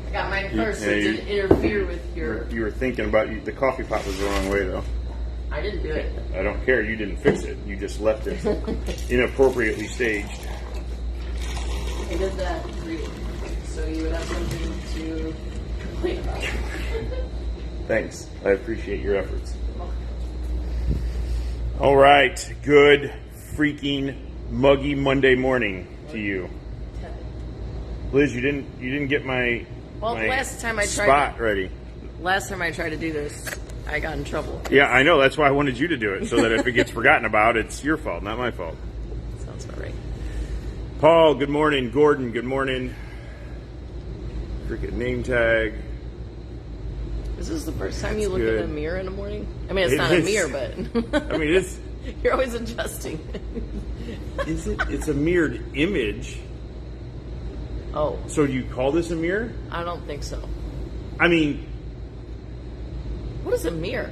I got mine first, so it didn't interfere with your... You were thinking about... the coffee pot was the wrong way, though. I didn't do it. I don't care. You didn't fix it. You just left it inappropriately staged. I did that for you, so you would have something to complain about. Thanks. I appreciate your efforts. All right. Good freaking muggy Monday morning to you. Liz, you didn't get my last time I tried spot ready. Last time I tried to do this, I got in trouble. Yeah, I know. That's why I wanted you to do it, so that if it gets forgotten about, it's your fault, not my fault. Sounds about right. Paul, good morning. Gordon, good morning. Freaking name tag. Is this the first time you look good. in a mirror in the morning? I mean, it's not a mirror, but... I mean, it's... You're always adjusting. Is it? It's a mirrored image. Oh. So do you call this a mirror? I don't think so. I mean... What is a mirror?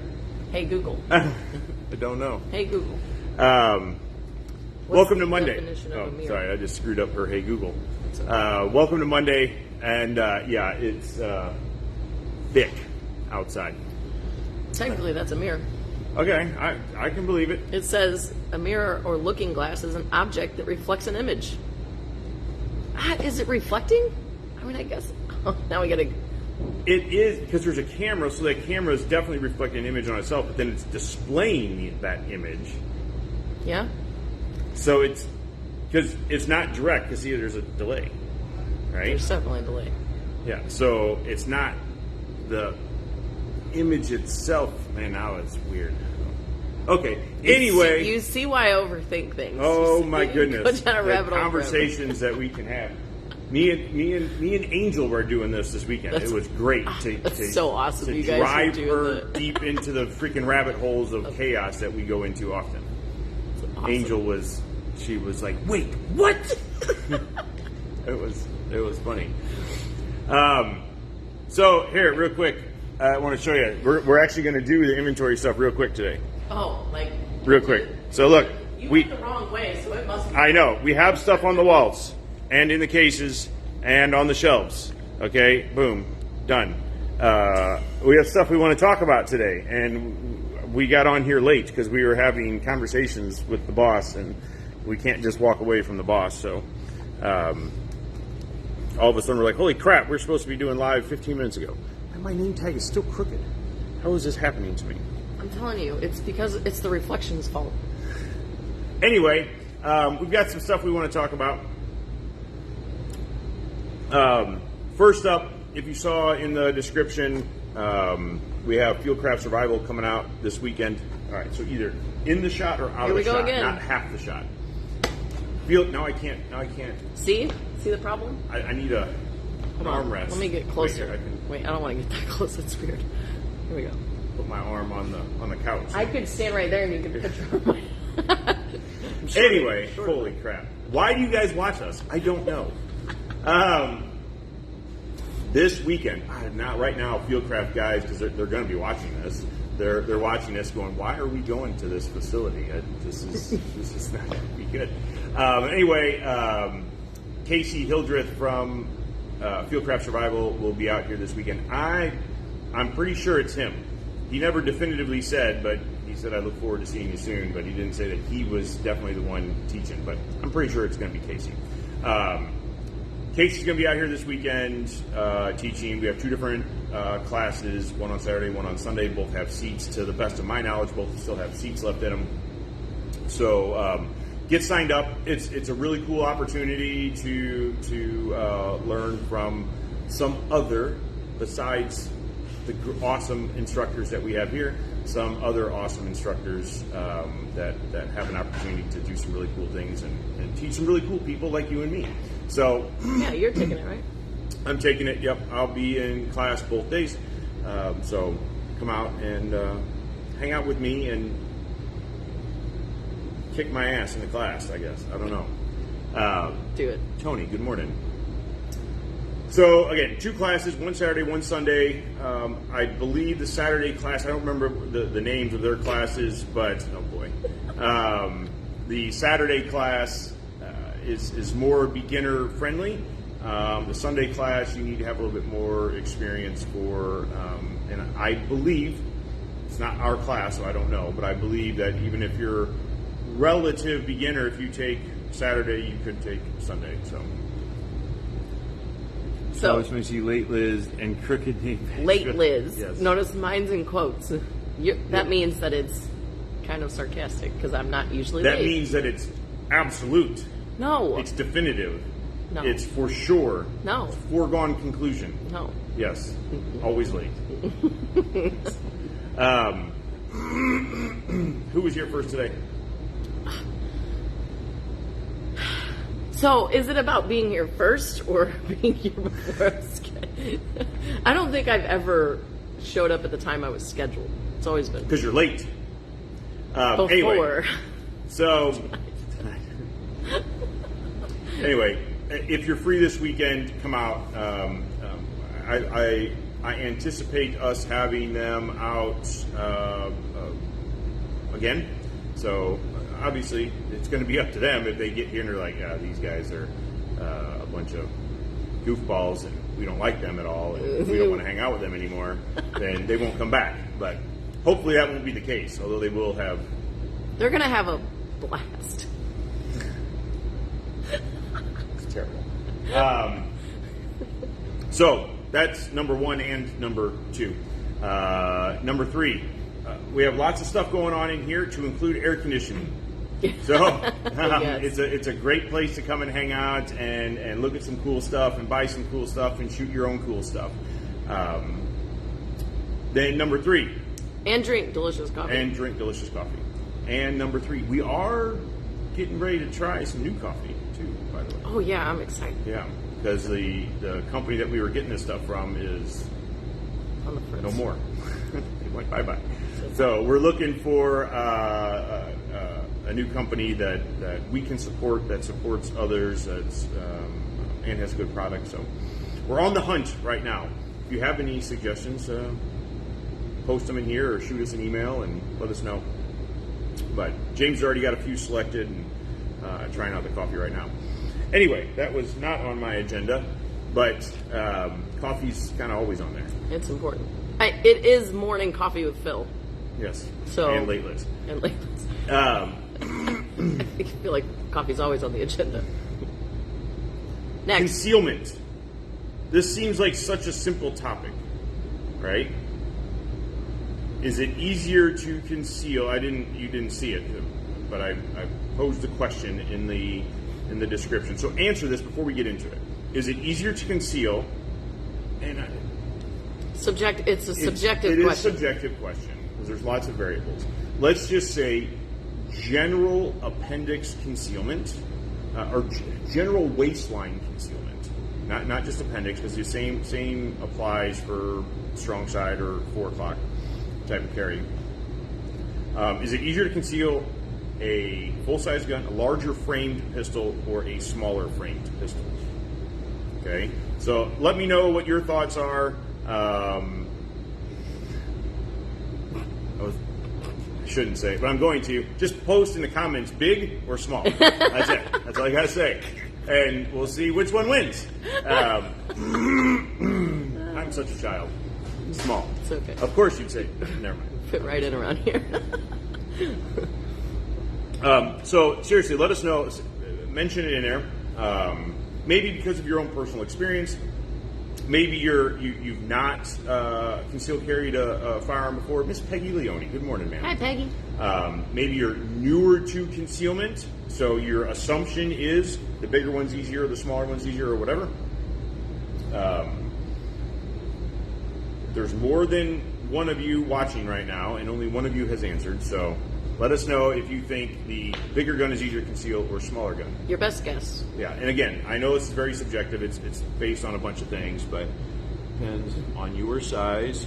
Hey, Google. I don't know. Hey, Google. Welcome to Monday. Oh, sorry, I just screwed up her Hey Google. Okay. Welcome to Monday, and yeah, it's thick outside. Technically, that's a mirror. Okay, I can believe it. It says a mirror or looking glass is an object that reflects an image. Is it reflecting? I mean, I guess. Now we gotta. It is, because there's a camera, so that camera is definitely reflecting an image on itself, but then it's displaying that image. Yeah? So it's, because it's not direct, because see, there's a delay, right? There's definitely a delay. Yeah, so it's not the image itself. Man, now it's weird. Okay, anyway. You see why I overthink things. Oh my goodness. Go down a rabbit hole. Conversations that we can have. Me and Angel were doing this weekend. It was great That's so awesome. to You guys drive are doing her deep into the freaking rabbit holes of chaos that we go into often. Awesome. Angel was like, wait, what? It was funny. So here, real quick, I want to show you. We're actually going to do the inventory stuff real quick today. Oh, like real quick. So look, you went the wrong way, so it must be. I know we have stuff on the walls and in the cases and on the shelves. Okay, boom, done. We have stuff we want to talk about today, and we got on here late because we were having conversations with the boss, and we can't just walk away from the boss. So all of a sudden we're like, holy crap, we're supposed to be doing live 15 minutes ago. And my name tag is still crooked. How is this happening to me? I'm telling you, it's because it's the reflection's fault. Anyway, we've got some stuff we want to talk about. First up, if you saw in the description, we have Fieldcraft Survival coming out this weekend. All right, so either in the shot or out of the shot, again. not half the shot. No, I can't. See the problem? I need an armrest. Let me get closer. Wait, I don't want to get that close. That's weird. Here we go. Put my arm on the couch. I could stand right there and you could picture my... Anyway, holy crap. Why do you guys watch us? I don't know. This weekend, not right now, Fieldcraft guys, because they're going to be watching this. They're watching this, going, "Why are we going to this facility? This is not going to be good." Anyway, Casey Hildreth from Fieldcraft Survival will be out here this weekend. I'm pretty sure it's him. He never definitively said, but he said, "I look forward to seeing you soon." But he didn't say that he was definitely the one teaching. But I'm pretty sure it's going to be Casey. Casey's going to be out here this weekend teaching. We have two different classes, one on Saturday, one on Sunday. Both have seats. To the best of my knowledge, both still have seats left in them. So get signed up. It's a really cool opportunity to learn from some other, besides the awesome instructors that we have here, some other awesome instructors that have an opportunity to do some really cool things and teach some really cool people like you and me. So yeah, you're taking it, right? I'm taking it. Yep, I'll be in class both days. So come out and hang out with me and kick my ass in the class, I guess. I don't know. Do it. Tony, good morning. So again, two classes, one Saturday, one Sunday. I believe the Saturday class, I don't remember the names of their classes, but oh boy. The Saturday class is more beginner friendly. The Sunday class, you need to have a little bit more experience for, and I believe, it's not our class, so I don't know, but I believe that even if you're relative beginner, if you take Saturday, you could take Sunday. So I was going to see late Liz and crooked name. Late Liz. Yes. Notice mine's in quotes. That means that it's kind of sarcastic because I'm not usually That late. means that it's absolute. No. It's definitive. No. It's for sure. No. It's foregone conclusion. No. Yes. Always late. Who was here first today? So, is it about being here first or being here before I was scheduled? I don't think I've ever showed up at the time I was scheduled. It's always been Because you're late. before. Anyway, so anyway, if you're free this weekend, come out. I anticipate us having them out again. So obviously, it's going to be up to them if they get here and they're like, yeah, these guys are a bunch of goofballs and we don't like them at all and we don't want to hang out with them anymore, then they won't come back. But hopefully that won't be the case, although they will have. They're going to have a blast. It's terrible. So that's number one and number two. Number three, we have lots of stuff going on in here to include air conditioning. So Yes. it's a great place to come and hang out and look at some cool stuff and buy some cool stuff and shoot your own cool stuff. Then number three. And drink delicious coffee. And drink delicious coffee. And number three, we are getting ready to try some new coffee too, by the way. Oh, yeah, I'm excited. Yeah, because the company that we were getting this stuff from is On the fritz. no more. They went bye-bye. So we're looking for a new company that we can support, that supports others, and has good products. So we're on the hunt right now. If you have any suggestions, post them in here or shoot us an email and let us know. But James already got a few selected and trying out the coffee right now. Anyway, that was not on my agenda, but coffee's kind of always on there. It's important. It is morning coffee with Phil. Yes. So and late Liz. And late Liz. I feel like coffee's always on the agenda. Next. Concealment. This seems like such a simple topic, right? Is it easier to conceal? You didn't see it, but I posed the question in the description. So answer this before we get into it. Is it easier to conceal? And It's a subjective question. It is a subjective question because there's lots of variables. Let's just say general appendix concealment or general waistline concealment, not just appendix, because the same applies for strong side or 4 o'clock type of carry. Is it easier to conceal a full-size gun, a larger framed pistol, or a smaller framed pistol? Okay, so let me know what your thoughts are. I shouldn't say, but I'm going to. Just post in the comments, big or small. That's it. That's all I got to say. And we'll see which one wins. I'm such a child. Small. It's okay. Of course you'd say, never mind. Fit right in around here. So seriously, let us know. Mention it in there. Maybe because of your own personal experience. Maybe you've not concealed carried a firearm before. Miss Peggy Leone, good morning, ma'am. Hi, Peggy. Maybe you're newer to concealment, so your assumption is the bigger one's easier, or the smaller one's easier, or whatever. There's more than one of you watching right now, and only one of you has answered. So let us know if you think the bigger gun is easier to conceal or smaller gun. Your best guess. Yeah, and again, I know this is very subjective. It's based on a bunch of things, but depends on your size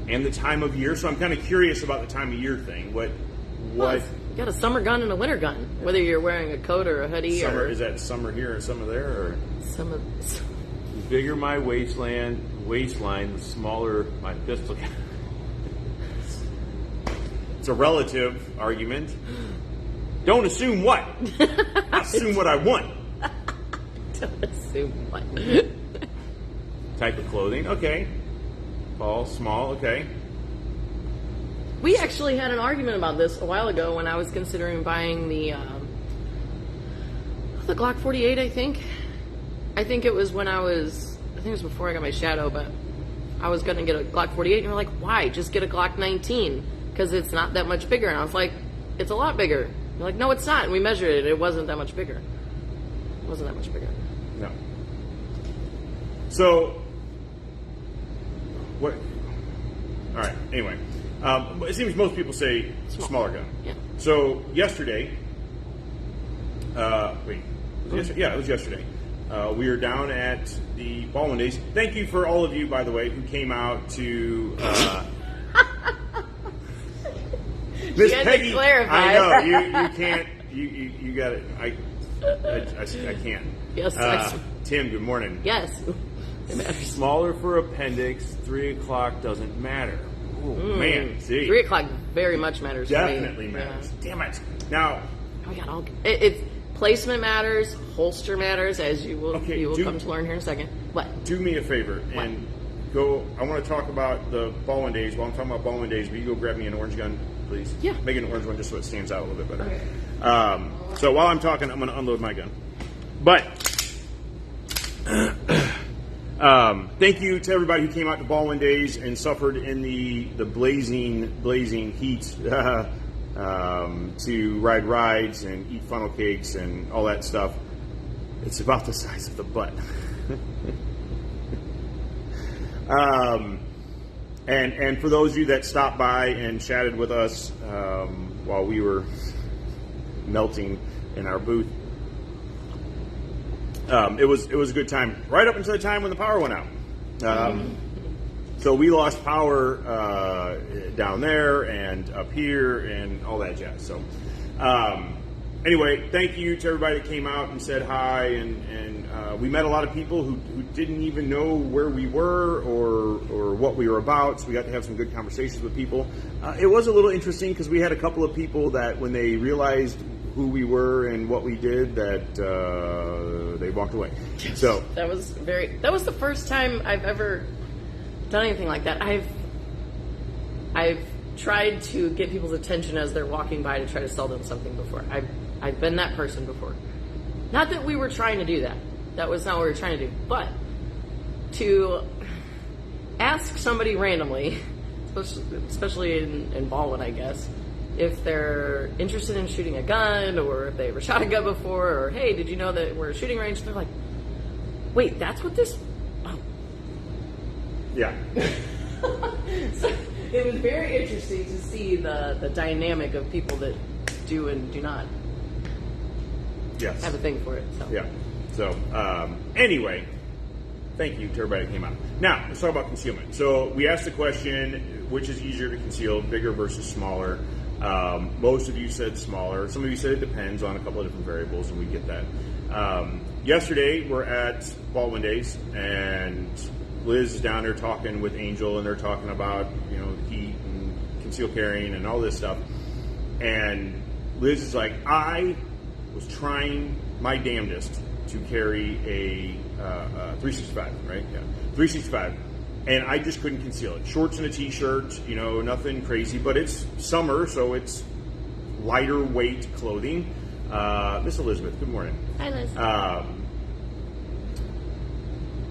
and the time of year. So I'm kind of curious about the time of year thing. What? You got a summer gun and a winter gun. Whether you're wearing a coat or a hoodie Summer, or is that summer here or summer there? Or some of. the bigger my waistline, the smaller my pistol. It's a relative argument. Don't assume what? Assume what I want. Don't assume what. Type of clothing, okay. Tall, small, okay. We actually had an argument about this a while ago when I was considering buying the Glock 48, I think. I think it was before I got my Shadow, but I was going to get a Glock 48, and you're like, why? Just get a Glock 19, because it's not that much bigger. And I was like, it's a lot bigger. You're like, no, it's not. And we measured it. It wasn't that much bigger. It wasn't that much bigger. No. So, what? All right, anyway. It seems most people say smaller gun. Yeah. So, yesterday, it was yesterday. We were down at the Baldwin Days. Thank you for all of you, by the way, who came out to. Miss Peggy, to clarify. I know you can't. You got it. I can't. Yes. Tim, good morning. Yes. It matters. Smaller for appendix. 3 o'clock doesn't matter. Oh man, see, 3 o'clock very much matters. Definitely for me. matters. Yeah. Damn it! Now, we got all. It's placement matters. Holster matters, as you will come to learn here in a second. What? Do me a favor and go. I want to talk about the Baldwin Days. While I'm talking about Baldwin Days, will you go grab me an orange gun, please? Yeah. Make it an orange one just so it stands out a little bit better. Okay. So while I'm talking, I'm going to unload my gun. But thank you to everybody who came out to Baldwin Days and suffered in the blazing heat to ride rides and eat funnel cakes and all that stuff. It's about the size of the butt. And for those of you that stopped by and chatted with us while we were melting in our booth, it was a good time. Right up until the time when the power went out. So we lost power down there and up here and all that jazz. So anyway, thank you to everybody that came out and said hi. And we met a lot of people who didn't even know where we were or what we were about. So we got to have some good conversations with people. It was a little interesting because we had a couple of people that when they realized who we were and what we did, that they walked away. So that was the first time I've ever done anything like that. I've tried to get people's attention as they're walking by to try to sell them something before. I've been that person before. Not that we were trying to do that. That was not what we were trying to do. But to ask somebody randomly, especially in Baldwin, I guess, if they're interested in shooting a gun, or if they ever shot a gun before, or hey, did you know that we're a shooting range? They're like, wait, that's what this. Oh, yeah. So it was very interesting to see the dynamic of people that do and do not have a thing for it. So. Yeah. So anyway, thank you to everybody that came out. Now let's talk about concealment. So we asked the question, which is easier to conceal, bigger versus smaller? Most of you said smaller. Some of you said it depends on a couple of different variables, and we get that. Yesterday, we're at Baldwin Days, and Liz is down there talking with Angel, and they're talking about, heat and conceal carrying and all this stuff. And Liz is like, I was trying my damnedest to carry a 365, right? Yeah, 365. And I just couldn't conceal it. Shorts and a t-shirt, nothing crazy, but it's summer, so it's lighter weight clothing. Miss Elizabeth, good morning. Hi, Liz.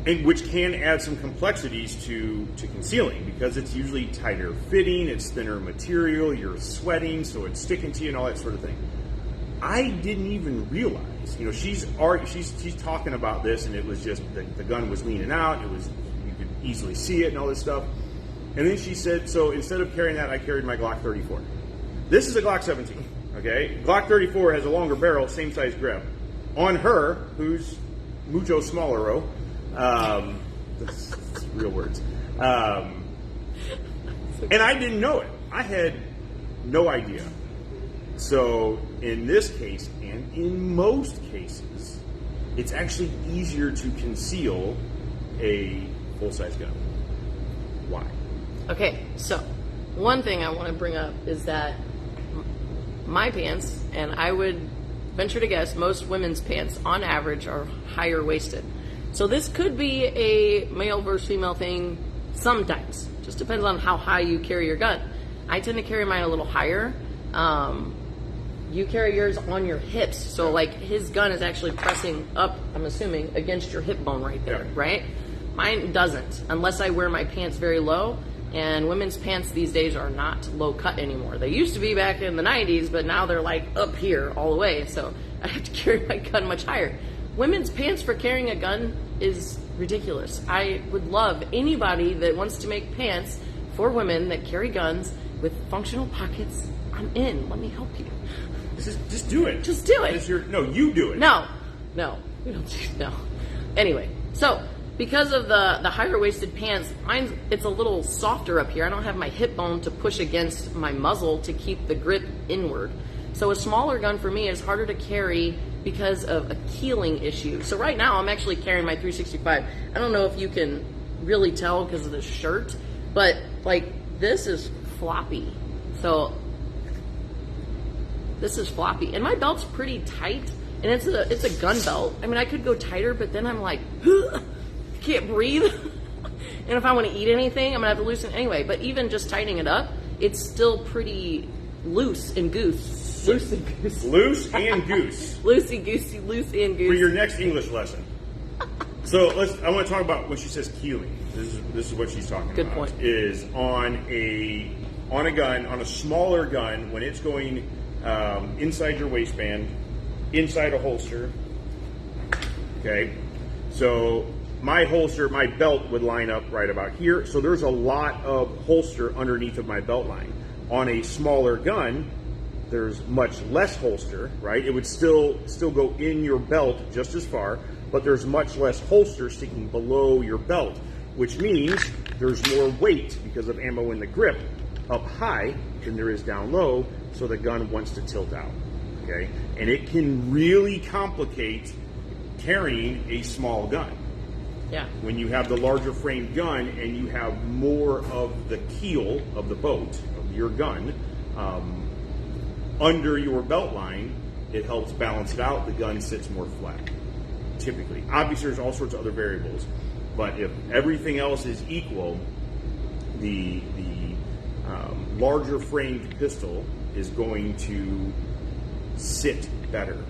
And which can add some complexities to concealing, because it's usually tighter fitting, it's thinner material, you're sweating, so it's sticking to you and all that sort of thing. I didn't even realize, she's talking about this, and it was just the gun was leaning out, you could easily see it and all this stuff. And then she said, so instead of carrying that, I carried my Glock 34. This is a Glock 17, okay? Glock 34 has a longer barrel, same size grip. On her, who's mucho smaller, that's real words. And I didn't know it. I had no idea. So in this case, and in most cases, it's actually easier to conceal a full-size gun. Why? Okay, so one thing I want to bring up is that my pants, and I would venture to guess, most women's pants on average are higher waisted. So this could be a male versus female thing sometimes. Just depends on how high you carry your gun. I tend to carry mine a little higher. You carry yours on your hips, so like his gun is actually pressing up, I'm assuming, against your hip bone right there, right? Mine doesn't, unless I wear my pants very low, and women's pants these days are not low cut anymore. They used to be back in the 90s, but now they're like up here all the way, so I have to carry my gun much higher. Women's pants for carrying a gun is ridiculous. I would love anybody that wants to make pants for women that carry guns with functional pockets. I'm in. Let me help you. Just do it. Just do it. You do it. No, we don't do no. Anyway, so because of the higher waisted pants, it's a little softer up here. I don't have my hip bone to push against my muzzle to keep the grip inward. So a smaller gun for me is harder to carry because of a keeling issue. So right now I'm actually carrying my 365. I don't know if you can really tell because of the shirt, but like this is floppy. So this is floppy, and my belt's pretty tight, and it's a gun belt. I mean, I could go tighter, but then I'm like, can't breathe. And if I want to eat anything, I'm gonna have to loosen it anyway. But even just tightening it up, it's still pretty loose and goose. Loose and goose. Loose and goose. Loosey goosey, loose and goose. For your next English lesson. So I want to talk about when she says keeling. This is what she's talking about. Good point. Is on a gun, on a smaller gun, when it's going inside your waistband, inside a holster. Okay, so my holster, my belt would line up right about here. So there's a lot of holster underneath of my belt line. On a smaller gun, there's much less holster, right? It would still go in your belt just as far, but there's much less holster sticking below your belt, which means there's more weight because of ammo in the grip up high than there is down low, so the gun wants to tilt out, okay? And it can really complicate carrying a small gun. Yeah. When you have the larger framed gun and you have more of the keel of the boat, of your gun, under your belt line, it helps balance it out. The gun sits more flat, typically. Obviously, there's all sorts of other variables, but if everything else is equal, the larger framed pistol is going to sit better.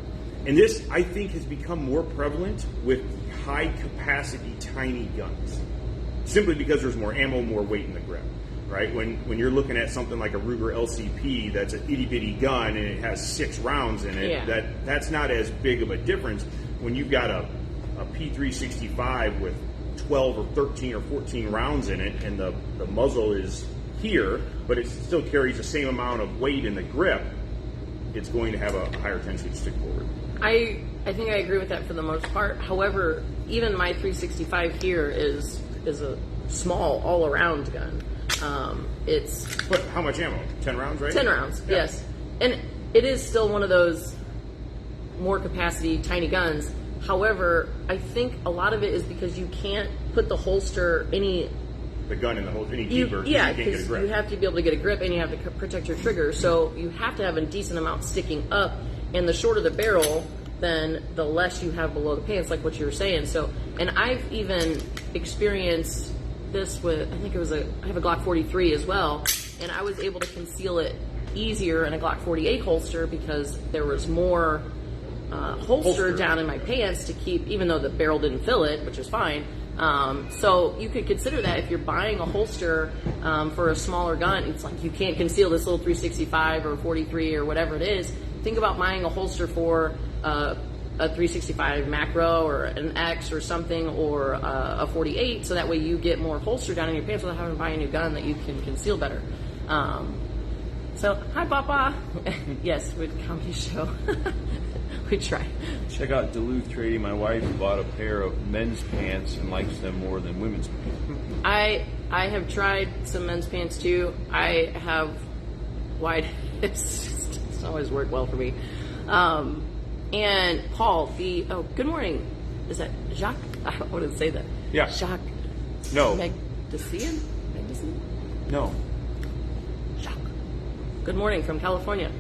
And this, I think, has become more prevalent with high capacity tiny guns, simply because there's more ammo, more weight in the grip, right? When you're looking at something like a Ruger LCP that's an itty bitty gun and it has 6 rounds in it, that's not as big of a difference. When you've got a P365 with 12 or 13 or 14 rounds in it and the muzzle is here, but it still carries the same amount of weight in the grip, it's going to have a higher tendency to stick forward. I think I agree with that for the most part. However, even my 365 here is a small all-around gun. But how much ammo? 10 rounds, right? 10 rounds, yeah. Yes. And it is still one of those more capacity tiny guns. However, I think a lot of it is because you can't put the holster the gun in the holster any deeper. Yeah, because you have to be able to get a grip and you have to protect your trigger. So you have to have a decent amount sticking up, and the shorter the barrel, then the less you have below the pants, like what you were saying. So, and I've even experienced this with, I have a Glock 43 as well, and I was able to conceal it easier in a Glock 48 holster because there was more holster down in my pants to keep, even though the barrel didn't fill it, which is fine. So you could consider that if you're buying a holster for a smaller gun, it's like you can't conceal this little 365 or 43 or whatever it is. Think about buying a holster for a 365 macro or an X or something, or a 48, so that way you get more holster down in your pants without having to buy a new gun that you can conceal better. So, hi, Papa. Yes, we're a comedy show. We try. Check out Duluth Trading. My wife bought a pair of men's pants and likes them more than women's pants. I have tried some men's pants too. I have wide hips. It's always worked well for me. And Paul, good morning. Is that Jacques? I wouldn't say that. Yeah. Jacques. No. Magdalene? No. Jacques. Good morning from California.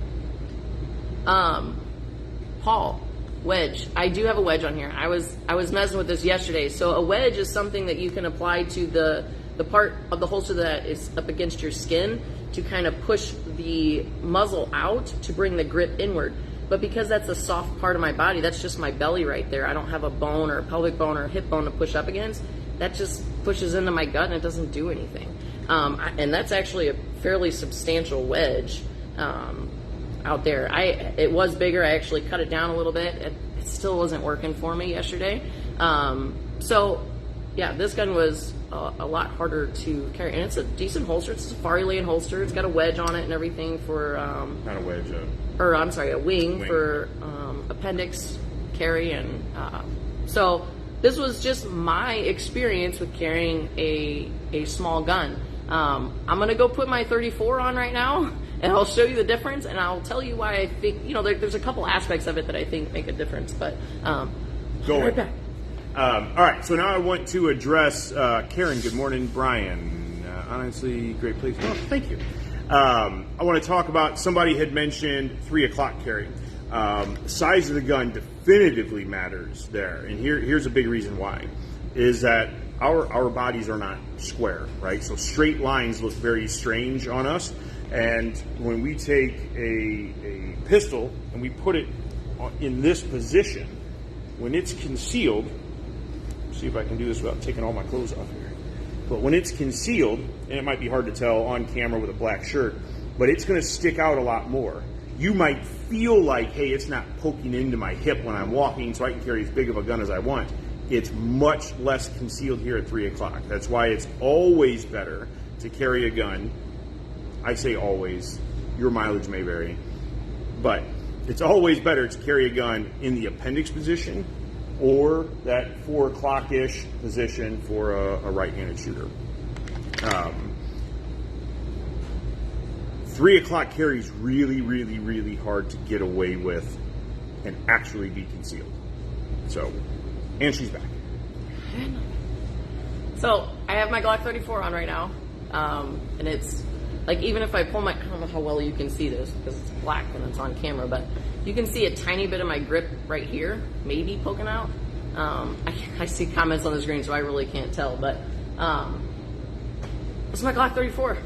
Paul, wedge. I do have a wedge on here. I was messing with this yesterday. So a wedge is something that you can apply to the part of the holster that is up against your skin to kind of push the muzzle out to bring the grip inward. But because that's a soft part of my body, that's just my belly right there. I don't have a bone or a pelvic bone or a hip bone to push up against. That just pushes into my gut and it doesn't do anything. And that's actually a fairly substantial wedge out there. It was bigger. I actually cut it down a little bit. It still wasn't working for me yesterday. So yeah, this gun was a lot harder to carry, and it's a decent holster. It's a safari lane holster. It's got a wedge on it and everything for Not a wedge. a wing for appendix carry, and so this was just my experience with carrying a small gun. I'm gonna go put my 34 on right now, and I'll show you the difference, and I'll tell you why I think there's a couple aspects of it that I think make a difference. But Go right ahead. back. All right, so now I want to address Karen. Good morning, Brian. Honestly, great place. Oh, thank you. I want to talk about, somebody had mentioned 3 o'clock carry. Size of the gun definitively matters there, and here's a big reason why, is that our bodies are not square, right? So straight lines look very strange on us, and when we take a pistol and we put it in this position, when it's concealed, see if I can do this without taking all my clothes off here. But when it's concealed, and it might be hard to tell on camera with a black shirt, but it's going to stick out a lot more. You might feel like, hey, it's not poking into my hip when I'm walking, so I can carry as big of a gun as I want. It's much less concealed here at 3 o'clock. That's why it's always better to carry a gun. I say always. Your mileage may vary. But it's always better to carry a gun in the appendix position or that 4 o'clock-ish position for a right-handed shooter. 3 o'clock carry is really, really, really hard to get away with and actually be concealed. So, and she's back. So I have my Glock 34 on right now, and it's like, even if I pull I don't know how well you can see this because it's black when it's on camera, but you can see a tiny bit of my grip right here, maybe poking out. I see comments on the screen, so I really can't tell, but this is my Glock 34.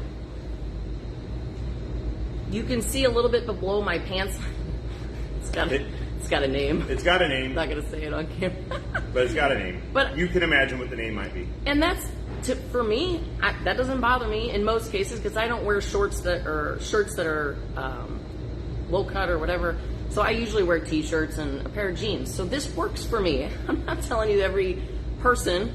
You can see a little bit below my pants. It's got a name. It's got a name. I'm not going to say it on camera. But it's got a name. But you can imagine what the name might be. And that's, for me, that doesn't bother me in most cases because I don't wear shirts that are low cut or whatever. So I usually wear t-shirts and a pair of jeans. So this works for me. I'm not telling you every person,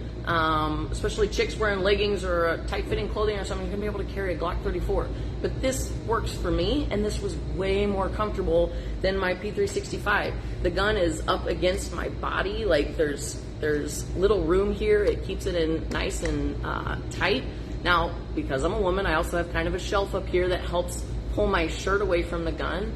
especially chicks wearing leggings or tight-fitting clothing or something, you're going to be able to carry a Glock 34. But this works for me, and this was way more comfortable than my P365. The gun is up against my body. Like, there's little room here. It keeps it in nice and tight. Now, because I'm a woman, I also have kind of a shelf up here that helps pull my shirt away from the gun.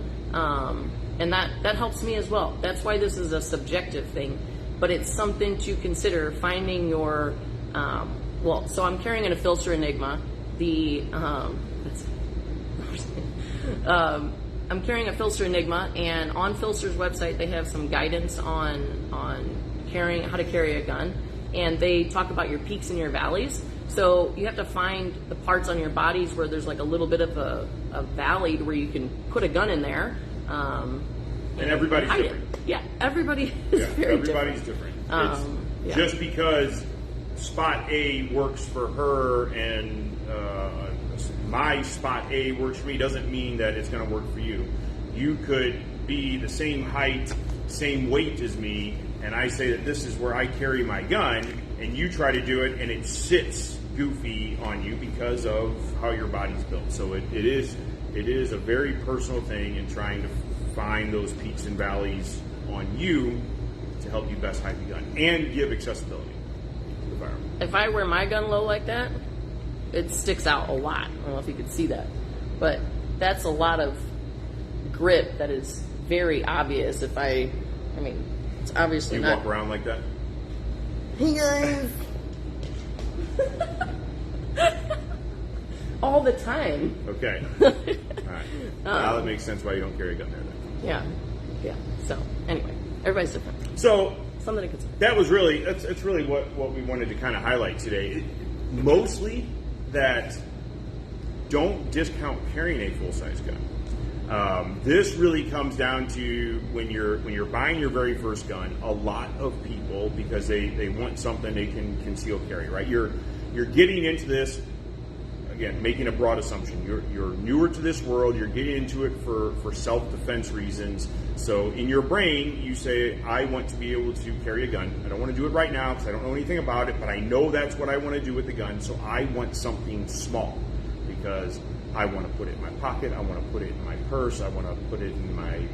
And that helps me as well. That's why this is a subjective thing. But it's something to consider, finding your, so I'm carrying an Filster Enigma. I'm carrying a Filster Enigma, and on Filster's website they have some guidance on how to carry a gun, and they talk about your peaks and your valleys. So you have to find the parts on your bodies where there's like a little bit of a valley where you can put a gun in there. And everybody's different. Yeah, everybody is very everybody's different. Just because spot A works for her and my spot A works for me doesn't mean that it's going to work for you. You could be the same height, same weight as me, and I say that this is where I carry my gun, and you try to do it, and it sits goofy on you because of how your body's built. So it is a very personal thing in trying to find those peaks and valleys on you to help you best hide the gun and give accessibility to the firearm. If I wear my gun low like that, it sticks out a lot. I don't know if you can see that, but that's a lot of grip that is very obvious. It's obviously you not. walk around like that? Hey guys! All the time. Okay. All right. Now that makes sense why you don't carry a gun there then. Yeah. Yeah. So anyway, everybody's different. So Something to consider. that was really that's really what we wanted to kind of highlight today. Mostly that don't discount carrying a full size gun. This really comes down to when you're buying your very first gun. A lot of people, because they want something they can conceal carry, right? You're getting into this. Again, making a broad assumption. You're newer to this world. You're getting into it for self-defense reasons. So in your brain, you say, I want to be able to carry a gun. I don't want to do it right now because I don't know anything about it, but I know that's what I want to do with the gun. So I want something small because I want to put it in my pocket. I want to put it in my purse. I want to put it in my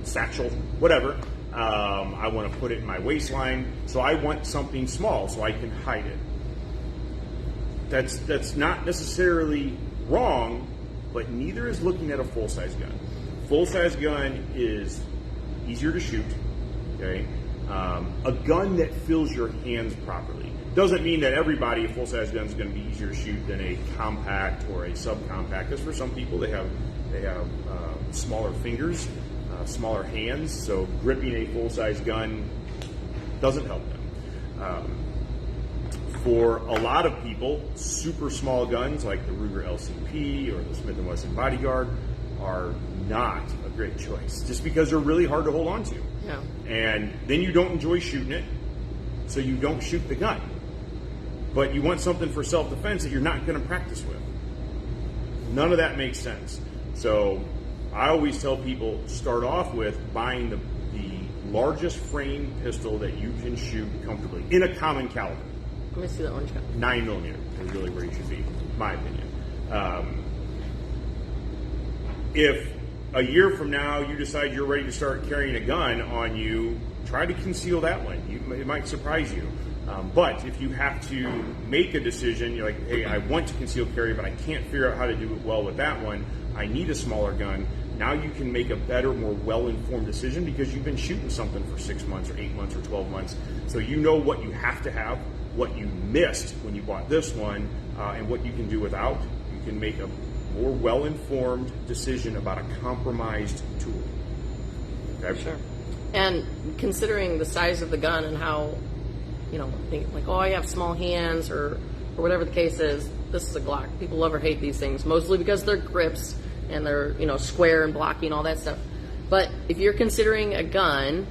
satchel, whatever. I want to put it in my waistline. So I want something small so I can hide it. That's not necessarily wrong, but neither is looking at a full-size gun. Full-size gun is easier to shoot, okay? A gun that fills your hands properly. Doesn't mean that everybody, a full-size gun is going to be easier to shoot than a compact or a subcompact. Because for some people, they have smaller fingers, smaller hands, so gripping a full-size gun doesn't help them. For a lot of people, super small guns like the Ruger LCP or the Smith & Wesson Bodyguard are not a great choice, just because they're really hard to hold on to. Yeah. And then you don't enjoy shooting it, so you don't shoot the gun. But you want something for self-defense that you're not going to practice with. None of that makes sense. So I always tell people, start off with buying the largest frame pistol that you can shoot comfortably in a common caliber. Let me see that orange gun. 9mm is really where you should be, in my opinion. If a year from now you decide you're ready to start carrying a gun on you, try to conceal that one. It might surprise you. But if you have to make a decision, you're like, hey, I want to conceal carry, but I can't figure out how to do it well with that one. I need a smaller gun. Now you can make a better, more well-informed decision because you've been shooting something for 6 months or 8 months or 12 months. So you know what you have to have, what you missed when you bought this one, and what you can do without. You can make a more well-informed decision about a compromised tool. Okay? Sure. And considering the size of the gun and how, think like, oh, I have small hands or whatever the case is, this is a Glock. People love or hate these things, mostly because they're grips and they're, square and blocking, all that stuff. But if you're considering a gun,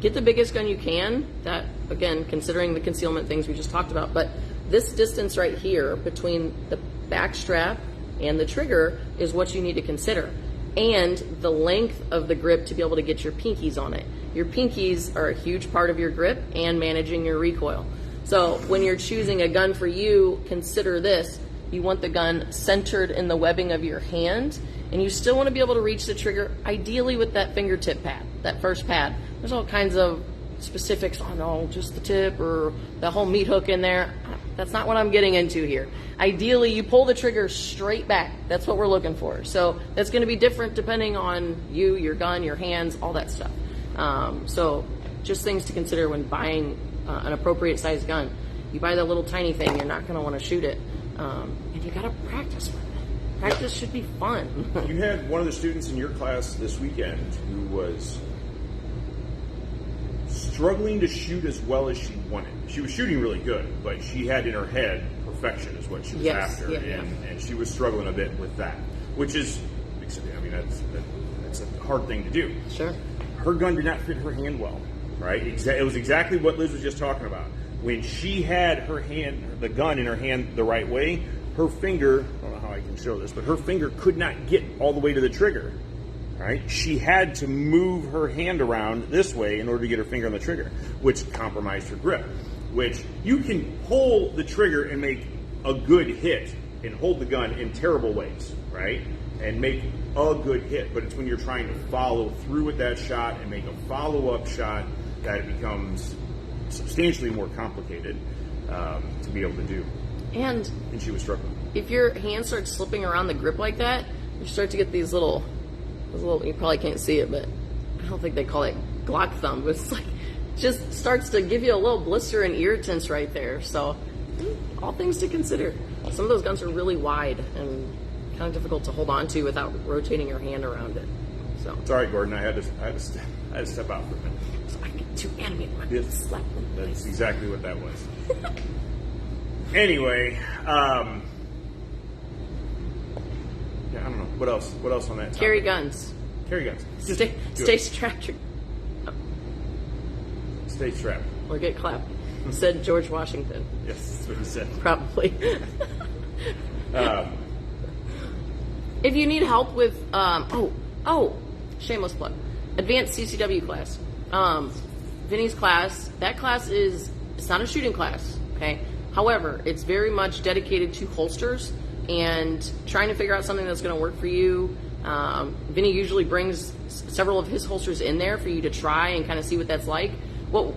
get the biggest gun you can. That, again, considering the concealment things we just talked about. But this distance right here between the back strap and the trigger is what you need to consider. And the length of the grip to be able to get your pinkies on it. Your pinkies are a huge part of your grip and managing your recoil. So when you're choosing a gun for you, consider this. You want the gun centered in the webbing of your hand, and you still want to be able to reach the trigger, ideally with that fingertip pad, that first pad. There's all kinds of specifics on, just the tip or the whole meat hook in there. That's not what I'm getting into here. Ideally, you pull the trigger straight back. That's what we're looking for. So that's going to be different depending on you, your gun, your hands, all that stuff. So just things to consider when buying an appropriate size gun. You buy that little tiny thing, you're not going to want to shoot it. And you got to practice with it. Practice should be fun. You had one of the students in your class this weekend who was struggling to shoot as well as she wanted. She was shooting really good, but she had in her head perfection is what she was after, and she was struggling a bit with that, which is, that's a hard thing to do. Sure. Her gun did not fit her hand well, right? It was exactly what Liz was just talking about. When she had the gun in her hand the right way, her finger, I don't know how I can show this, but her finger could not get all the way to the trigger. Right? She had to move her hand around this way in order to get her finger on the trigger, which compromised her grip. Which you can pull the trigger and make a good hit and hold the gun in terrible ways, right? And make a good hit. But it's when you're trying to follow through with that shot and make a follow-up shot that it becomes substantially more complicated to be able to do. And she was struggling. If your hand starts slipping around the grip like that, you start to get these little, you probably can't see it, but I don't think they call it Glock thumb, but it's like, just starts to give you a little blister and irritants right there. So all things to consider. Some of those guns are really wide and kind of difficult to hold on to without rotating your hand around it. So It's all right, Gordon. I had to step out for a minute. so I get too animated when I Yes. slap them. That's exactly what that was. Anyway, yeah, I don't know what else. What else on that topic? Carry guns. Carry guns. Just Stay do stay it. strapped. Stay strapped. Or get clapped. Said George Washington. Yes, that's what he said. Probably. Um, If you need help with, shameless plug, advanced CCW class. Vinny's class, that class it's not a shooting class, okay? However, it's very much dedicated to holsters and trying to figure out something that's going to work for you. Vinny usually brings several of his holsters in there for you to try and kind of see what that's like. What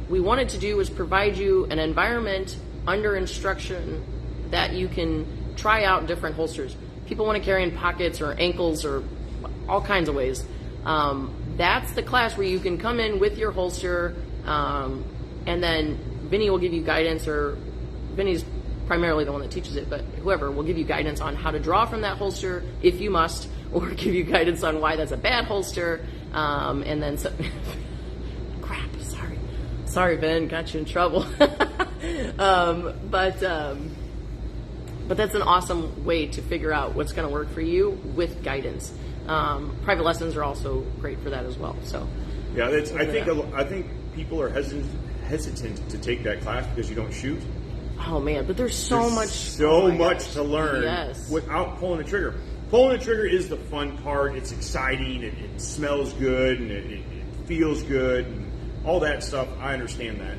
we wanted to do was provide you an environment under instruction that you can try out different holsters. People want to carry in pockets or ankles or all kinds of ways. That's the class where you can come in with your holster, and then Vinny will give you guidance, or Vinny's primarily the one that teaches it, but whoever will give you guidance on how to draw from that holster if you must, or give you guidance on why that's a bad holster, and then crap, sorry Ben, got you in trouble. But that's an awesome way to figure out what's going to work for you with guidance. Private lessons are also great for that as well. So, yeah, I think people are hesitant to take that class because you don't shoot. oh man, but there's There's oh my much gosh. to learn Yes. without pulling the trigger. Pulling the trigger is the fun part. It's exciting. It smells good and it feels good and all that stuff. I understand that.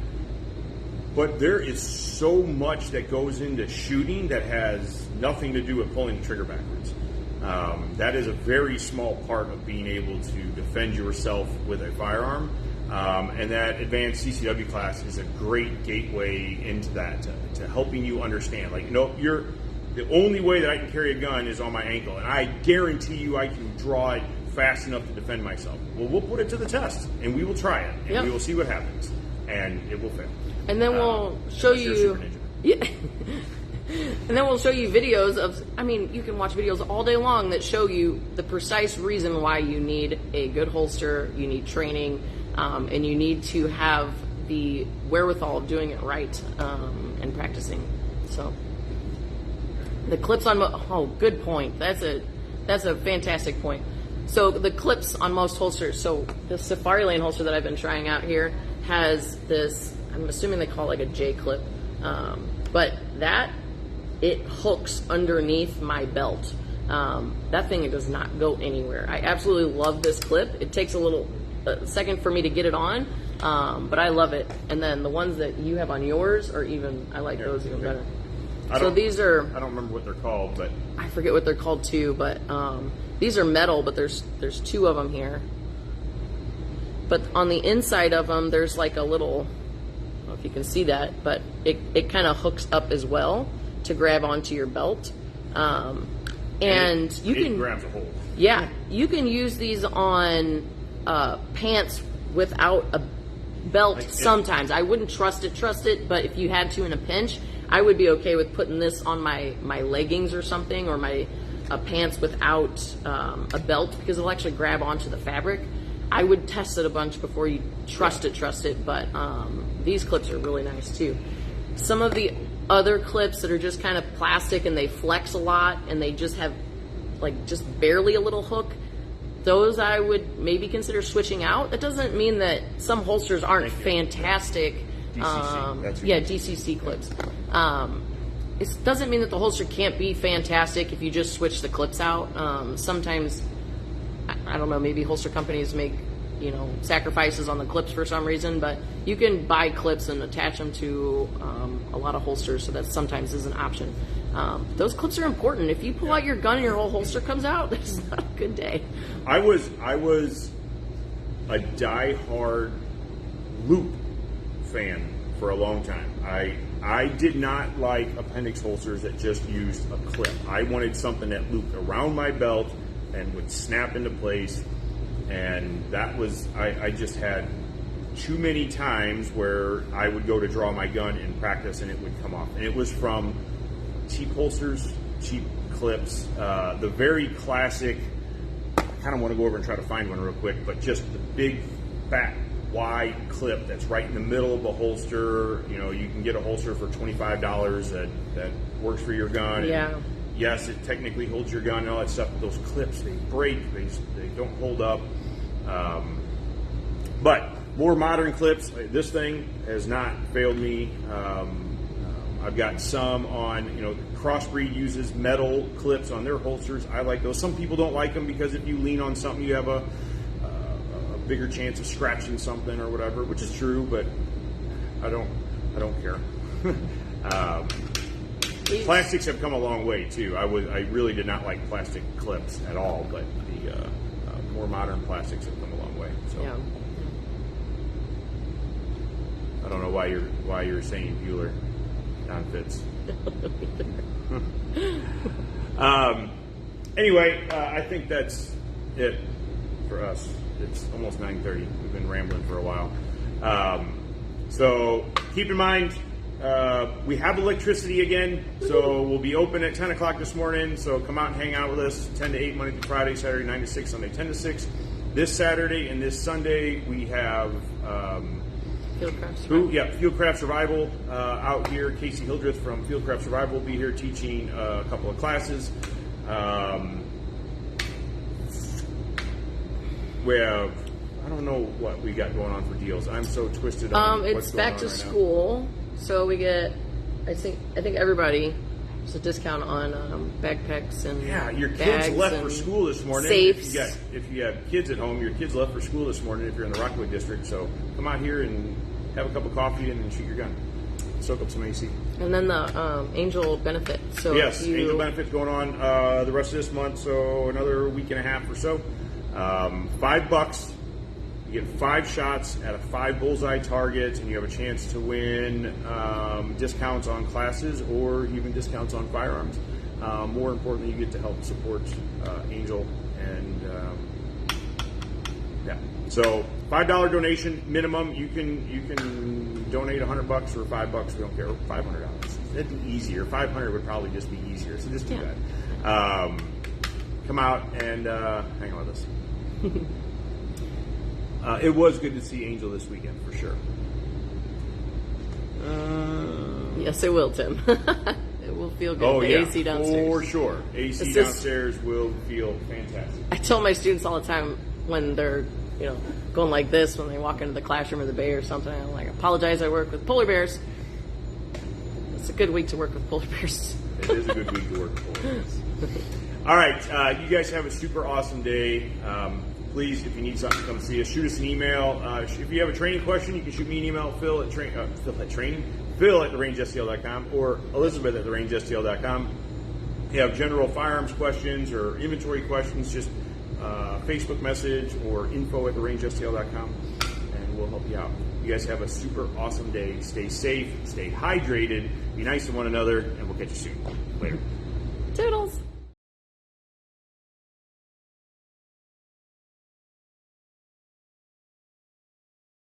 But there is so much that goes into shooting that has nothing to do with pulling the trigger backwards. That is a very small part of being able to defend yourself with a firearm. And that advanced CCW class is a great gateway into that, to helping you understand. Like, the only way that I can carry a gun is on my ankle, and I guarantee you I can draw it fast enough to defend myself. Well, we'll put it to the test, and we will try it, and Yep. we will see what happens, and it will fail. And then we'll show unless you're you. Super Ninja. Yeah. And then we'll show you videos of, you can watch videos all day long that show you the precise reason why you need a good holster, you need training, and you need to have the wherewithal of doing it right, and practicing. So the clips on, good point. That's a fantastic point. So the clips on most holsters, so the Safari Lane holster that I've been trying out here has this, I'm assuming they call it like a J clip, but it hooks underneath my belt. That thing, it does not go anywhere. I absolutely love this clip. It takes a second for me to get it on, but I love it. And then the ones that you have on yours are I like those even better. So these are, I don't remember what they're called, but I forget what they're called too, but these are metal, but there's two of them here. But on the inside of them, there's like a little, I don't know if you can see that, but it kind of hooks up as well to grab onto your belt. And you can grabs a hold. Yeah, you can use these on pants without a belt sometimes. I wouldn't trust it, but if you had to in a pinch, I would be okay with putting this on my leggings or something, or my pants without a belt, because it'll actually grab onto the fabric. I would test it a bunch before you trust it, but these clips are really nice too. Some of the other clips that are just kind of plastic and they flex a lot and they just have like just barely a little hook, those I would maybe consider switching out. That doesn't mean that some holsters aren't fantastic. DCC, DCC clips. It doesn't mean that the holster can't be fantastic if you just switch the clips out. Sometimes, I don't know, maybe holster companies make, sacrifices on the clips for some reason, but you can buy clips and attach them to a lot of holsters, so that sometimes is an option. Those clips are important. If you pull out your gun and your whole holster comes out, this is not a good day. I was a die-hard loop fan for a long time. I did not like appendix holsters that just used a clip. I wanted something that looped around my belt and would snap into place, and that was, I just had too many times where I would go to draw my gun in practice and it would come off. And it was from cheap holsters, cheap clips, the very classic kind of want to go over and try to find one real quick, but just the big, fat, wide clip that's right in the middle of the holster. You know, you can get a holster for $25 that works for your gun. Yeah. And yes, it technically holds your gun and all that stuff, but those clips, they break, they don't hold up. But more modern clips. This thing has not failed me. I've got some on, you know, Crossbreed uses metal clips on their holsters. I like those. Some people don't like them because if you lean on something, you have a bigger chance of scratching something or whatever, which is true, but I don't care. Plastics have come a long way too. I really did not like plastic clips at all, but the more modern plastics have come a long way. So Yeah. I don't know why you're saying Bueller non-fits. Anyway, I think that's it for us. It's almost 9:30. We've been rambling for a while. So keep in mind, we have electricity again, so we'll be open at 10 o'clock this morning. So come out and hang out with us, 10 to 8, Monday through Friday, Saturday 9 to 6, Sunday 10 to 6. This Saturday and this Sunday, we have Fieldcraft Survival out here. Casey Hildreth from Fieldcraft Survival will be here teaching a couple of classes. We have, I don't know what we got going on for deals. I'm so twisted on what's It's going back on to right school, so we get, I think everybody, there's a discount on backpacks and now. Yeah, your kids bags left for and school this morning. safes. If you have kids at home, your kids left for school this morning if you're in the Rockaway district. So come out here and have a cup of coffee and then shoot your gun. Soak up some AC. And then the Angel benefit. So Yes, if you, Angel Benefit's going on the rest of this month, so another week and a half or so. $5. You get 5 shots at a 5 bullseye target, and you have a chance to win discounts on classes or even discounts on firearms. More importantly, you get to help support Angel, and yeah. So $5 donation minimum. You can donate $100 or $5. We don't care. $500. That'd be easier. $500 would probably just be easier. So just do that. Come out and hang out with us. It was good to see Angel this weekend for sure. yes, it will, Tim. It will feel good. Oh the yeah, AC downstairs. for sure. AC downstairs will feel fantastic. I tell my students all the time when they're, going like this when they walk into the classroom or the bay or something. I'm like, apologize. I work with polar bears. It's a good week to work with polar bears. It is a good week to work with polar bears. All right, you guys have a super awesome day. Please, if you need something, come see us. Shoot us an email. If you have a training question, you can shoot me an email, Phil at therangestl.com or Elizabeth at therangestl.com. If you have general firearms questions or inventory questions, just Facebook message or info at therangestl.com, and we'll help you out. You guys have a super awesome day. Stay safe, stay hydrated, be nice to one another, and we'll catch you soon. Later. Toodles.